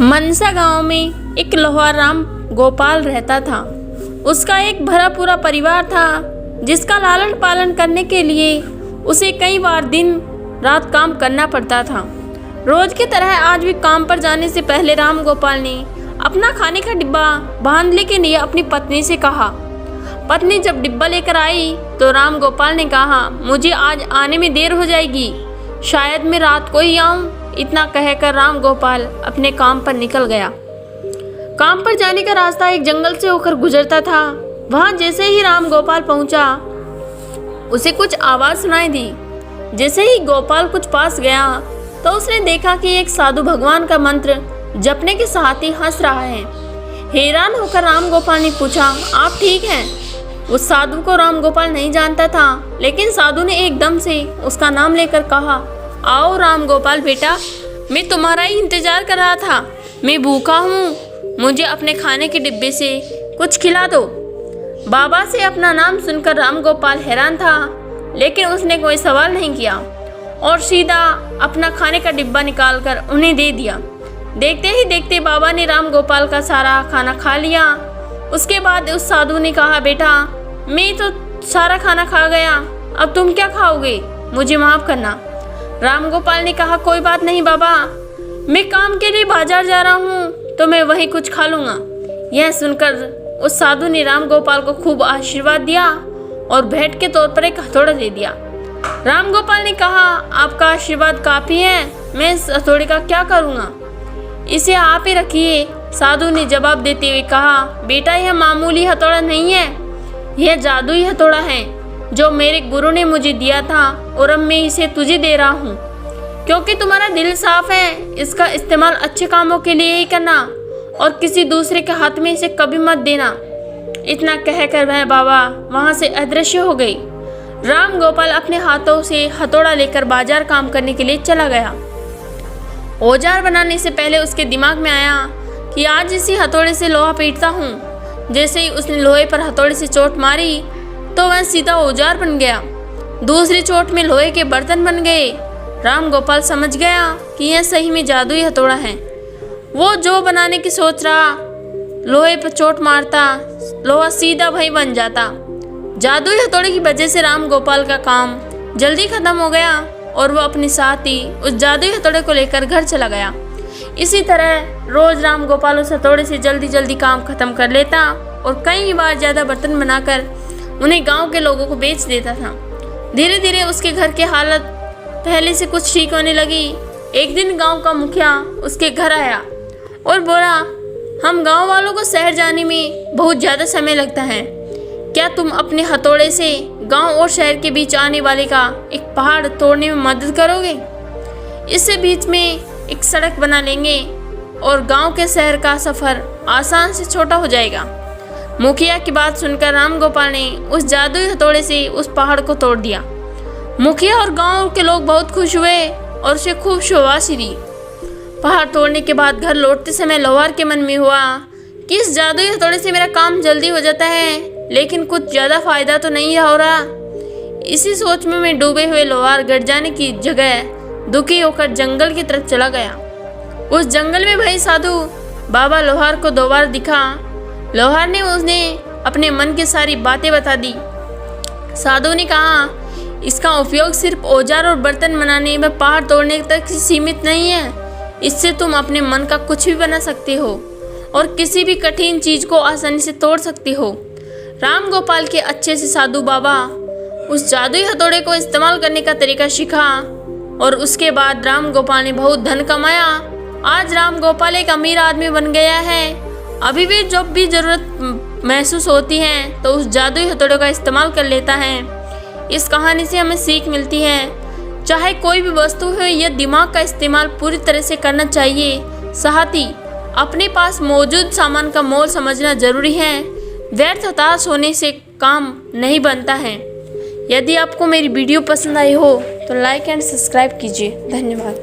मनसा गांव में एक लोहार राम गोपाल रहता था। उसका एक भरा पूरा परिवार था जिसका लालन पालन करने के लिए उसे कई बार दिन रात काम करना पड़ता था। रोज की तरह आज भी काम पर जाने से पहले राम गोपाल ने अपना खाने का डिब्बा बांधने के लिए अपनी पत्नी से कहा। पत्नी जब डिब्बा लेकर आई तो राम गोपाल ने कहा, मुझे आज आने में देर हो जाएगी, शायद मैं रात को ही आऊं। इतना कहकर राम गोपाल अपने काम पर निकल गया। काम पर जाने का रास्ता एक जंगल से होकर गुजरता था। वहां जैसे ही राम गोपाल पहुंचा उसे कुछ आवाज सुनाई दी। जैसे ही गोपाल कुछ पास गया तो उसने देखा कि एक साधु भगवान का मंत्र जपने के साथ ही हंस रहा है। हैरान होकर राम गोपाल ने पूछा, आप ठीक हैं? उस साधु को राम गोपाल नहीं जानता था, लेकिन साधु ने एकदम से उसका नाम लेकर कहा, आओ राम गोपाल बेटा, मैं तुम्हारा ही इंतजार कर रहा था। मैं भूखा हूँ, मुझे अपने खाने के डिब्बे से कुछ खिला दो। बाबा से अपना नाम सुनकर राम गोपाल हैरान था, लेकिन उसने कोई सवाल नहीं किया और सीधा अपना खाने का डिब्बा निकालकर उन्हें दे दिया। देखते ही देखते बाबा ने राम गोपाल का सारा खाना खा लिया। उसके बाद उस साधु ने कहा, बेटा मैं तो सारा खाना खा गया, अब तुम क्या खाओगे? मुझे माफ़ करना। राम गोपाल ने कहा, कोई बात नहीं बाबा, मैं काम के लिए बाजार जा रहा हूँ तो मैं वहीं कुछ खा लूँगा। यह सुनकर उस साधु ने राम गोपाल को खूब आशीर्वाद दिया और भेंट के तौर पर एक हथौड़ा दे दिया। राम गोपाल ने कहा, आपका आशीर्वाद काफ़ी है, मैं इस हथौड़े का क्या करूँगा? इसे आप ही रखिए। साधु ने जवाब देते हुए कहा, बेटा यह मामूली हथौड़ा नहीं है, यह जादुई हथौड़ा है जो मेरे गुरु ने मुझे दिया था और अब मैं इसे तुझे दे रहा हूँ क्योंकि तुम्हारा दिल साफ है। इसका इस्तेमाल अच्छे कामों के लिए ही करना और किसी दूसरे के हाथ में इसे कभी मत देना। इतना कहकर वह बाबा वहाँ से अदृश्य हो गई। राम गोपाल अपने हाथों से हथौड़ा लेकर बाजार काम करने के लिए चला गया। औजार बनाने से पहले उसके दिमाग में आया कि आज इसी हथौड़े से लोहा पीटता हूँ। जैसे ही उसने लोहे पर हथौड़े से चोट मारी तो वह सीधा औजार बन गया। दूसरी चोट में लोहे के बर्तन बन गए। राम गोपाल समझ गया कि यह सही में जादुई हथौड़ा है। वो जो बनाने की सोच रहा, लोहे पर चोट मारता, लोहा सीधा वही बन जाता। जादुई हथौड़े की वजह से राम गोपाल का काम जल्दी खत्म हो गया और वो अपने साथ ही उस जादुई हथौड़े को लेकर घर चला गया। इसी तरह रोज राम गोपाल उस हथौड़े से जल्दी जल्दी काम खत्म कर लेता और कई बार ज़्यादा बर्तन बनाकर उन्हें गांव के लोगों को बेच देता था। धीरे धीरे उसके घर की हालत पहले से कुछ ठीक होने लगी। एक दिन गांव का मुखिया उसके घर आया और बोला, हम गांव वालों को शहर जाने में बहुत ज़्यादा समय लगता है, क्या तुम अपने हथौड़े से गांव और शहर के बीच आने वाले का एक पहाड़ तोड़ने में मदद करोगे? इससे बीच में एक सड़क बना लेंगे और गांव के शहर का सफ़र आसान से छोटा हो जाएगा। मुखिया की बात सुनकर राम गोपाल ने उस जादुई हथौड़े से उस पहाड़ को तोड़ दिया। मुखिया और गांव के लोग बहुत खुश हुए और उसे खूब शाबाशी दी। पहाड़ तोड़ने के बाद घर लौटते समय लोहार के मन में हुआ कि इस जादुई हथौड़े से मेरा काम जल्दी हो जाता है, लेकिन कुछ ज़्यादा फायदा तो नहीं हो रहा। इसी सोच में मैं डूबे हुए लोहार घर जाने की जगह दुखी होकर जंगल की तरफ चला गया। उस जंगल में भाई साधु बाबा लोहार को दोबारा दिखा। लोहार ने उसने अपने मन की सारी बातें बता दी। साधु ने कहा, इसका उपयोग सिर्फ औजार और बर्तन बनाने व पहाड़ तोड़ने तक ही सीमित नहीं है। इससे तुम अपने मन का कुछ भी बना सकते हो और किसी भी कठिन चीज़ को आसानी से तोड़ सकते हो। राम गोपाल के अच्छे से साधु बाबा उस जादुई हथौड़े को इस्तेमाल करने का तरीका सीखा और उसके बाद राम गोपाल ने बहुत धन कमाया। आज राम गोपाल एक अमीर आदमी बन गया है। अभी भी जब भी ज़रूरत महसूस होती है तो उस जादुई हथौड़े का इस्तेमाल कर लेता है। इस कहानी से हमें सीख मिलती है, चाहे कोई भी वस्तु हो, यह दिमाग का इस्तेमाल पूरी तरह से करना चाहिए। साथ ही अपने पास मौजूद सामान का मोल समझना जरूरी है। व्यर्थ हताश होने से काम नहीं बनता है। यदि आपको मेरी वीडियो पसंद आई हो तो लाइक एंड सब्सक्राइब कीजिए। धन्यवाद।